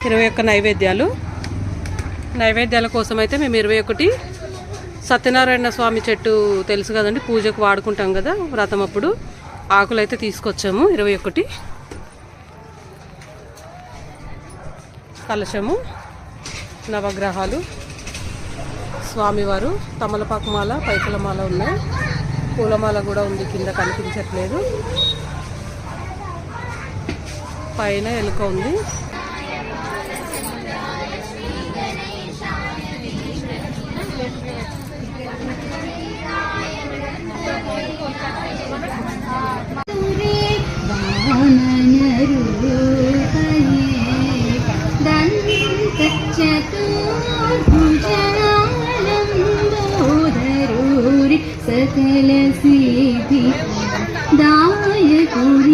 21 నైవేద్యాల కోసం అయితే మేము 21 సత్యనారాయణ స్వామి చెట్టు తెలుసు కదండి, పూజకు వాడుకుంటాం కదా వ్రతం అప్పుడు. ఆకులు అయితే తీసుకొచ్చాము 21. కలశము, నవగ్రహాలు, స్వామివారు, తమలపాకు మాల, పైకల మాల ఉన్నాయి. పూలమాల కూడా ఉంది, కింద కనిపించట్లేదు. పైన ఎలుక ఉంది. सकल सिद्धि दायकुडु